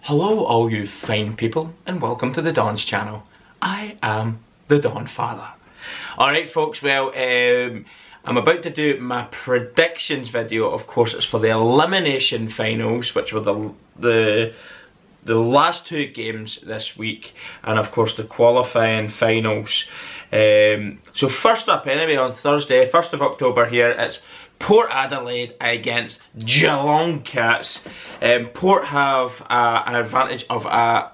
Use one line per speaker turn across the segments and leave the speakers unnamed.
Hello all you fine people and welcome to the Don's channel. I am the Donfather. Alright folks, well I'm about to do my predictions video. Of course it's for the elimination finals, which were the last two games this week, and of course the qualifying finals. So first up anyway, on Thursday, 1st of October here, it's Port Adelaide against Geelong Cats. Port have an advantage of a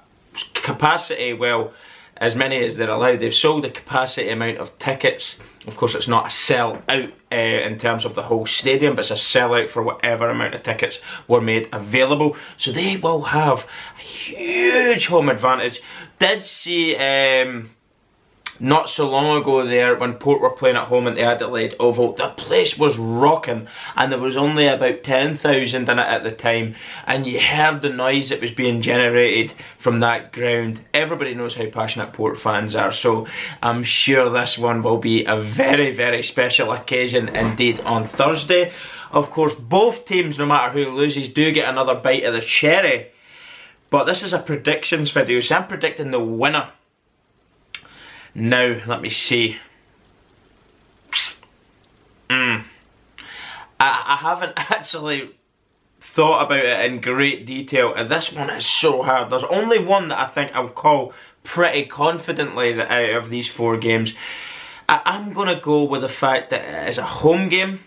capacity, well, as many as they're allowed. They've sold the capacity amount of tickets. Of course it's not a sell out in terms of the whole stadium, but it's a sell out for whatever amount of tickets were made available. So they will have a huge home advantage. Did see not so long ago there when Port were playing at home at the Adelaide Oval, the place was rocking and there was only about 10,000 in it at the time, and you heard the noise that was being generated from that ground. Everybody knows how passionate Port fans are, so I'm sure this one will be a very, very special occasion indeed on Thursday. Of course both teams, no matter who loses, do get another bite of the cherry, but this is a predictions video, so I'm predicting the winner. Now, let me see. I haven't actually thought about it in great detail, and this one is so hard. There's only one that I think I'll call pretty confidently that out of these four games. I'm going to go with the fact that it is a home game.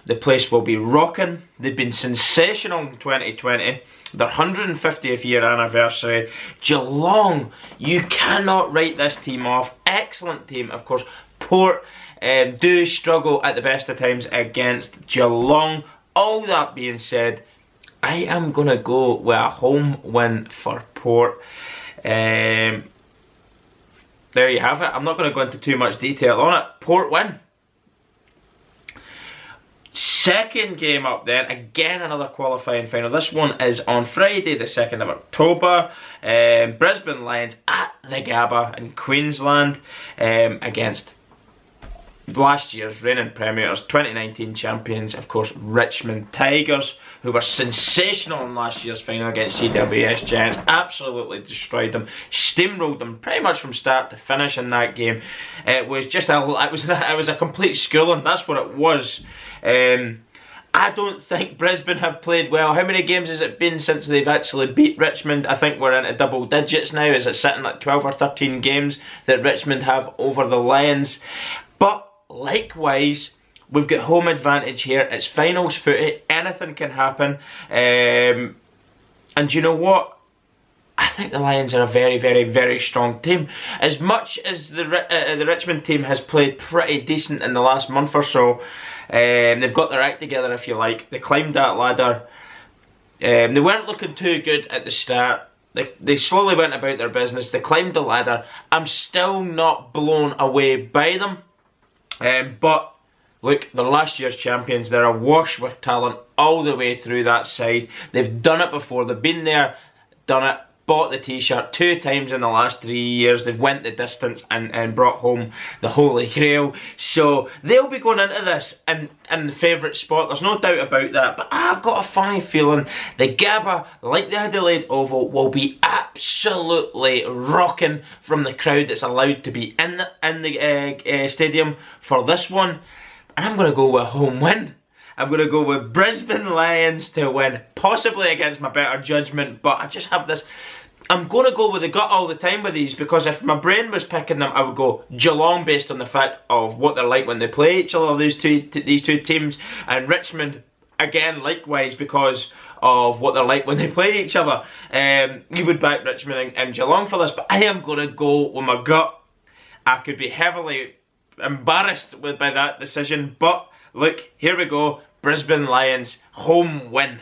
The place will be rocking. They've been sensational in 2020. Their 150th year anniversary. Geelong, you cannot write this team off. Excellent team. Of course, Port do struggle at the best of times against Geelong. All that being said, I am going to go with a home win for Port. There you have it. I'm not going to go into too much detail on it. Port win. Second game up then, again another qualifying final. This one is on Friday the 2nd of October. Brisbane Lions at the Gabba in Queensland against last year's reigning premiers, 2019 champions, of course, Richmond Tigers, who were sensational in last year's final against GWS Giants. Absolutely destroyed them, steamrolled them pretty much from start to finish in that game. It was just it was a complete schooling. That's what it was. I don't think Brisbane have played well. How many games has it been since they've actually beat Richmond? I think we're into double digits now. Is it sitting at 12 or 13 games that Richmond have over the Lions? But likewise, we've got home advantage here. It's finals footy. Anything can happen. And you know what? I think the Lions are a very, very, very strong team. As much as the Richmond team has played pretty decent in the last month or so, they've got their act together, if you like. They climbed that ladder. They weren't looking too good at the start. They slowly went about their business. They climbed the ladder. I'm still not blown away by them. But look, they're last year's champions. They're awash with talent all the way through that side. They've done it before. They've been there, done it. Bought the t-shirt 2 times in the last 3 years. They've went the distance and brought home the Holy Grail. So they'll be going into this in the favourite spot. There's no doubt about that. But I've got a funny feeling the Gabba, like the Adelaide Oval, will be absolutely rocking from the crowd that's allowed to be in the stadium for this one. And I'm going to go with a home win. I'm going to go with Brisbane Lions to win, possibly against my better judgment, but I just have this. I'm going to go with the gut all the time with these, because if my brain was picking them, I would go Geelong based on the fact of what they're like when they play each other, these two teams, and Richmond, again, likewise, because of what they're like when they play each other. You would back Richmond and Geelong for this, but I am going to go with my gut. I could be heavily embarrassed by that decision, but look, here we go. Brisbane Lions, home win.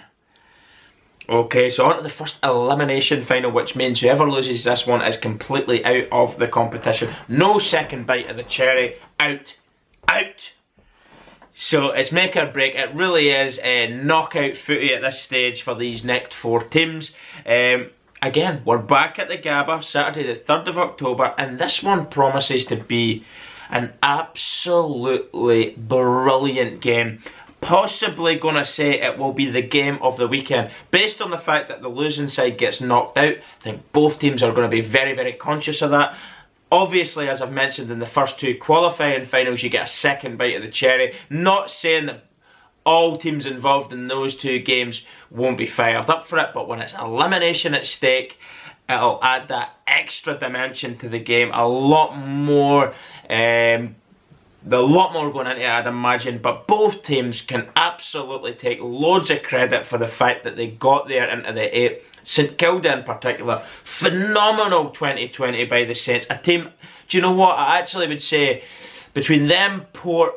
Okay, so on to the first elimination final, which means whoever loses this one is completely out of the competition. No second bite of the cherry. Out. Out. So it's make or break. It really is a knockout footy at this stage for these next 4 teams. Again, we're back at the Gabba, Saturday the 3rd of October, and this one promises to be an absolutely brilliant game. possibly going to say it will be the game of the weekend. Based on the fact that the losing side gets knocked out, I think both teams are going to be very, very conscious of that. Obviously, as I've mentioned in the first two qualifying finals, you get a second bite of the cherry. Not saying that all teams involved in those two games won't be fired up for it, but when it's elimination at stake, it'll add that extra dimension to the game. A lot more going into it, I'd imagine, but both teams can absolutely take loads of credit for the fact that they got there into the 8. St Kilda in particular, phenomenal 2020 by the Saints. A team, do you know what, I actually would say, between them, Port,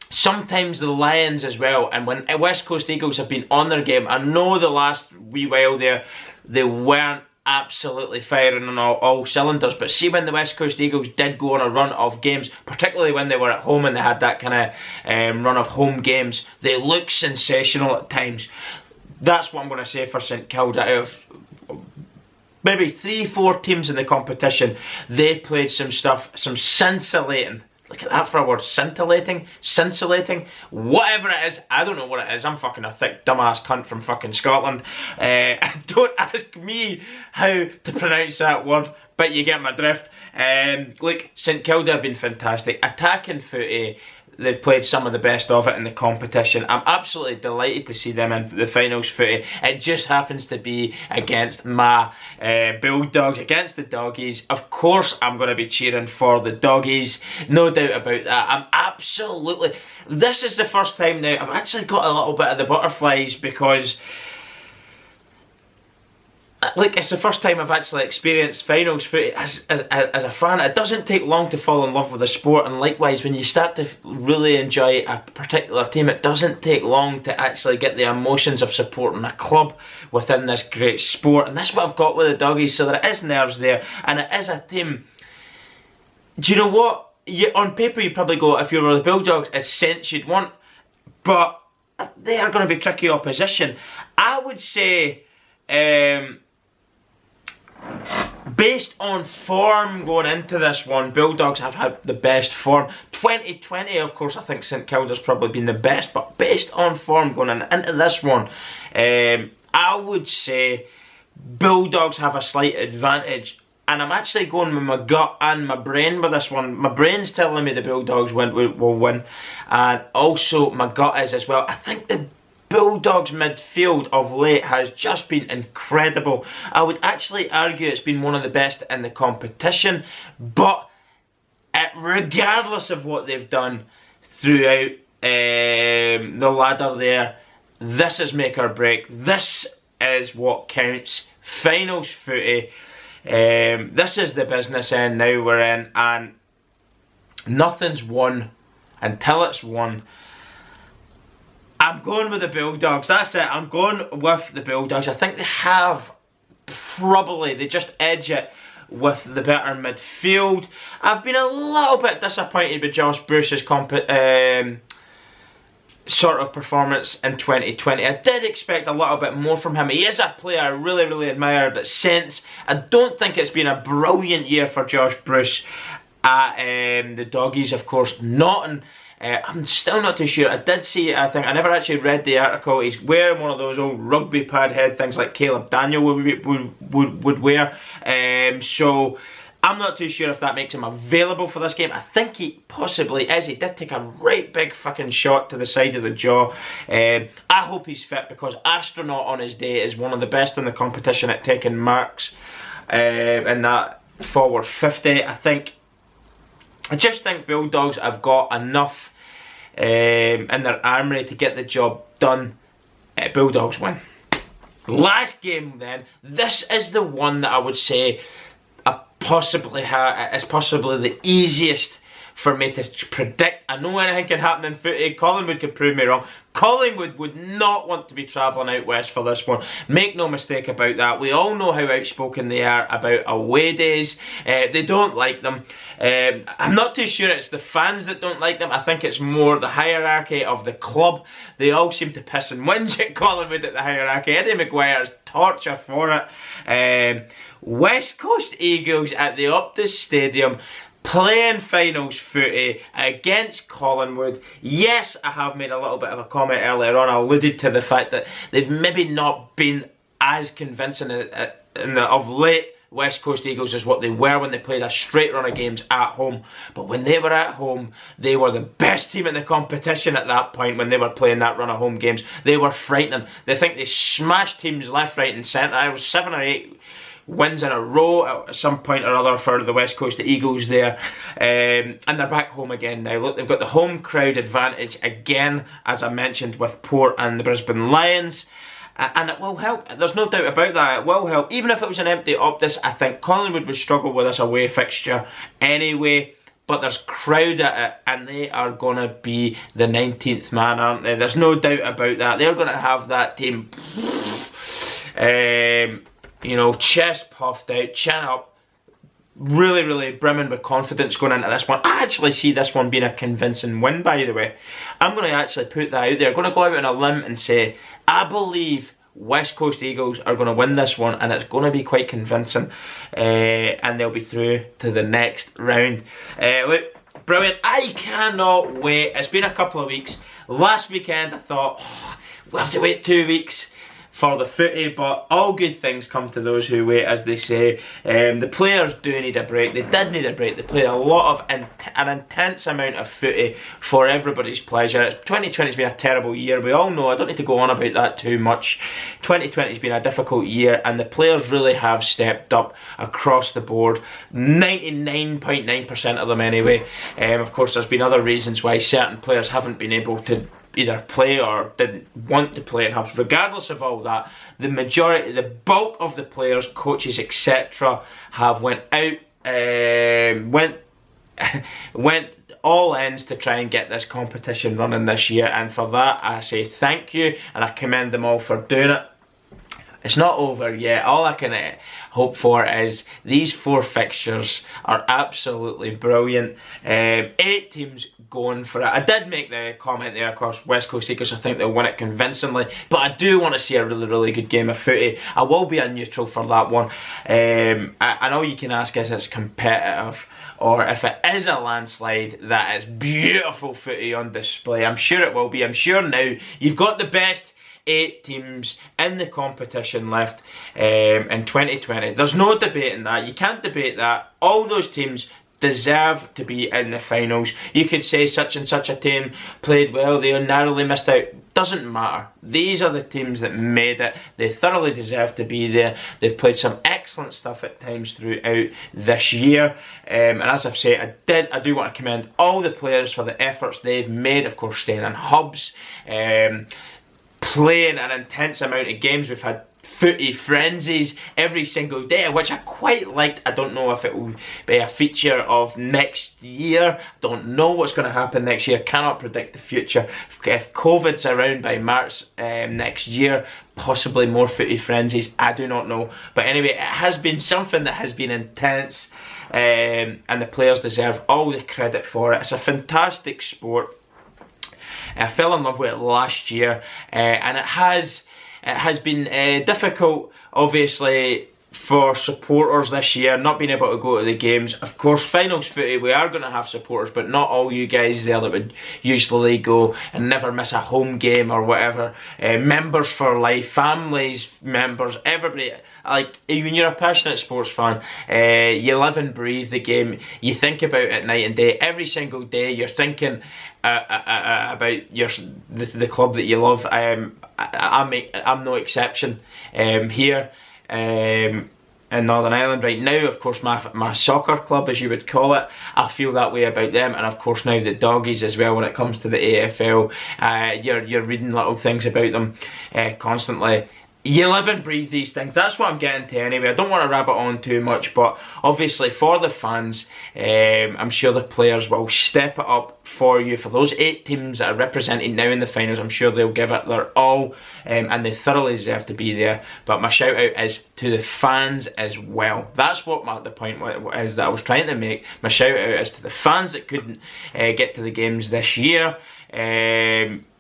sometimes the Lions as well, and when West Coast Eagles have been on their game, I know the last wee while there, they weren't absolutely firing on all cylinders, but see when the West Coast Eagles did go on a run of games, particularly when they were at home and they had that kind of run of home games, they look sensational at times. That's what I'm going to say for St Kilda. Out of maybe 3-4 teams in the competition, they played some stuff, some scintillating. Look at that for a word, scintillating, whatever it is. I don't know what it is. I'm fucking a thick dumbass cunt from fucking Scotland. Don't ask me how to pronounce that word, but you get my drift. Look, St Kilda have been fantastic. Attacking footy, they've played some of the best of it in the competition. I'm absolutely delighted to see them in the finals footy. It just happens to be against my Bulldogs, against the Doggies. Of course I'm going to be cheering for the Doggies, no doubt about that. I'm absolutely... This is the first time now I've actually got a little bit of the butterflies, because like, it's the first time I've actually experienced finals footy as a fan. It doesn't take long to fall in love with the sport, and likewise when you start to really enjoy a particular team, it doesn't take long to actually get the emotions of supporting a club within this great sport. And that's what I've got with the Doggies, so there is nerves there, and it is a team. Do you know what? On paper you probably go, if you were the Bulldogs, it's Saints you'd want, but they are going to be tricky opposition. I would say, based on form going into this one, Bulldogs have had the best form. 2020, of course, I think St Kilda's probably been the best, but based on form going into this one, I would say Bulldogs have a slight advantage. And I'm actually going with my gut and my brain with this one. My brain's telling me the Bulldogs will win, and also my gut is as well. I think the Bulldogs midfield of late has just been incredible. I would actually argue it's been one of the best in the competition, but regardless of what they've done throughout the ladder there, this is make or break. This is what counts. Finals footy. This is the business end now we're in, and nothing's won until it's won. I'm going with the Bulldogs. That's it. I'm going with the Bulldogs. I think they have probably, they just edge it with the better midfield. I've been a little bit disappointed with Josh Bruce's sort of performance in 2020. I did expect a little bit more from him. He is a player I really, really admired at Saints. I don't think it's been a brilliant year for Josh Bruce at the Doggies, of course. I'm still not too sure. I did see, I think, I never actually read the article. He's wearing one of those old rugby pad head things like Caleb Daniel would wear. So I'm not too sure if that makes him available for this game. I think he possibly is. He did take a right big fucking shot to the side of the jaw. I hope he's fit, because Astronaut on his day is one of the best in the competition at taking marks in that forward 50. I just think Bulldogs have got enough in their armoury to get the job done. Bulldogs win. Last game then. This is the one that I would say is possibly the easiest for me to predict. I know anything can happen in footy. Collingwood could prove me wrong. Collingwood would not want to be travelling out west for this one. Make no mistake about that. We all know how outspoken they are about away days. They don't like them. I'm not too sure it's the fans that don't like them. I think it's more the hierarchy of the club. They all seem to piss and whinge at Collingwood at the hierarchy. Eddie McGuire's torture for it. West Coast Eagles at the Optus Stadium. playing finals footy against Collingwood. Yes, I have made a little bit of a comment earlier on. I alluded to the fact that they've maybe not been as convincing of late West Coast Eagles as what they were when they played a straight run of games at home. But when they were at home, they were the best team in the competition at that point when they were playing that run of home games. They were frightening. They think they smashed teams left, right and centre. It was 7 or 8 wins in a row at some point or other for the West Coast Eagles there, and they're back home again now. Look, they've got the home crowd advantage again, as I mentioned, with Port and the Brisbane Lions, and it will help. There's no doubt about that. It will help. Even if it was an empty Optus, I think Collingwood would struggle with this away fixture anyway. But there's crowd at it, and they are going to be the 19th man, aren't they? There's no doubt about that. They're going to have that team, you know, chest puffed out, chin up, really, really brimming with confidence going into this one. I actually see this one being a convincing win, by the way. I'm going to actually put that out there. I'm going to go out on a limb and say, I believe West Coast Eagles are going to win this one, and it's going to be quite convincing, and they'll be through to the next round. Look, brilliant. I cannot wait. It's been a couple of weeks. Last weekend I thought, oh, we'll have to wait 2 weeks for the footy, but all good things come to those who wait, as they say. The players do need a break. They did need a break. They played a lot of an intense amount of footy for everybody's pleasure. 2020's been a terrible year. We all know. I don't need to go on about that too much. 2020's been a difficult year, and the players really have stepped up across the board. 99.9% of them anyway. Of course, there's been other reasons why certain players haven't been able to either play or didn't want to play, and perhaps regardless of all that, the majority, the bulk of the players, coaches, etc. have went out, went all ends to try and get this competition running this year, and for that I say thank you, and I commend them all for doing it. It's not over yet. All I can hope for is these 4 fixtures are absolutely brilliant. 8 teams going for it. I did make the comment there, of course, West Coast Eagles, I think they'll win it convincingly, but I do want to see a really, really good game of footy. I will be a neutral for that one. I know you can ask, is it's competitive, or if it is a landslide, that is beautiful footy on display. I'm sure it will be. I'm sure now you've got the best 8 teams in the competition left in 2020. There's no debating that. You can't debate that. All those teams deserve to be in the finals. You could say such and such a team played well, they narrowly missed out. Doesn't matter. These are the teams that made it. They thoroughly deserve to be there. They've played some excellent stuff at times throughout this year. And as I've said, I do want to commend all the players for the efforts they've made. Of course, staying in hubs, playing an intense amount of games. We've had footy frenzies every single day, which I quite liked. I don't know if it will be a feature of next year. Don't know what's going to happen next year. Cannot predict the future. If COVID's around by March next year, possibly more footy frenzies. I do not know. But anyway, it has been something that has been intense, and the players deserve all the credit for it. It's a fantastic sport. I fell in love with it last year, and it has been difficult, obviously, for supporters this year, not being able to go to the games. Of course, finals footy, we are going to have supporters, but not all you guys there that would usually go and never miss a home game or whatever. Members for life, families, members, everybody. Like, when you're a passionate sports fan, you live and breathe the game. You think about it night and day. Every single day you're thinking about the club that you love. I'm no exception here in Northern Ireland right now. Of course, my soccer club, as you would call it, I feel that way about them, and of course now the doggies as well when it comes to the AFL. You're reading little things about them constantly. You live and breathe these things. That's what I'm getting to anyway. I don't want to rabbit on too much, but obviously for the fans, I'm sure the players will step it up for you. For those 8 teams that are represented now in the finals, I'm sure they'll give it their all, and they thoroughly deserve to be there. But my shout out is to the fans as well. That's what the point is that I was trying to make. My shout out is to the fans that couldn't get to the games this year.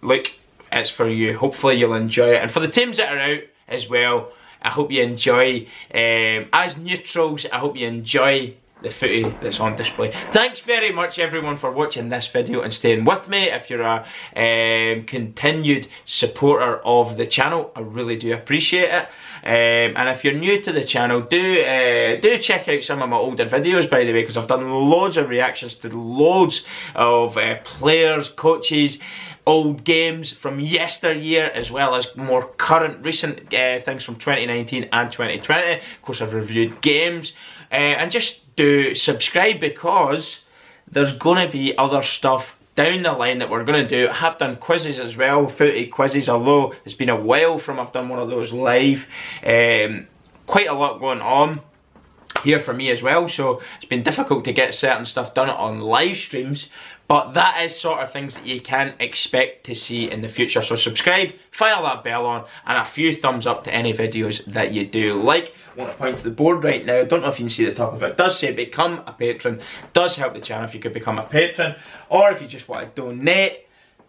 Look, it's for you. Hopefully you'll enjoy it. And for the teams that are out as well, I hope you enjoy. As neutrals, I hope you enjoy the footy that's on display. Thanks very much everyone for watching this video and staying with me. If you're a continued supporter of the channel, I really do appreciate it. And if you're new to the channel, do check out some of my older videos, by the way, because I've done loads of reactions to loads of players, coaches, old games from yesteryear, as well as more current, recent things from 2019 and 2020. Of course, I've reviewed games. And just do subscribe, because there's going to be other stuff down the line that we're going to do. I have done quizzes as well, footy quizzes, although it's been a while from I've done one of those live. Quite a lot going on here for me as well, so it's been difficult to get certain stuff done on live streams. But that is sort of things that you can expect to see in the future. So subscribe, fire that bell on, and a few thumbs up to any videos that you do like. I want to point to the board right now. I don't know if you can see the top of it. It does say become a patron. It does help the channel if you could become a patron. Or if you just want to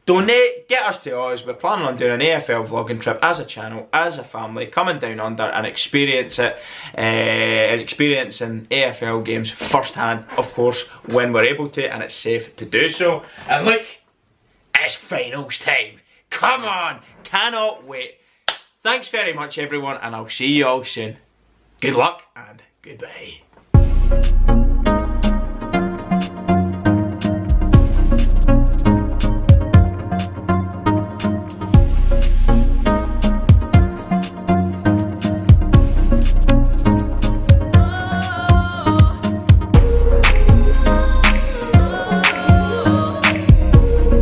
donate, get us to Oz. We're planning on doing an AFL vlogging trip as a channel, as a family, coming down under and experience it, and experiencing AFL games firsthand, of course, when we're able to and it's safe to do so. And look, it's finals time. Come on, cannot wait. Thanks very much everyone, and I'll see you all soon. Good luck and goodbye.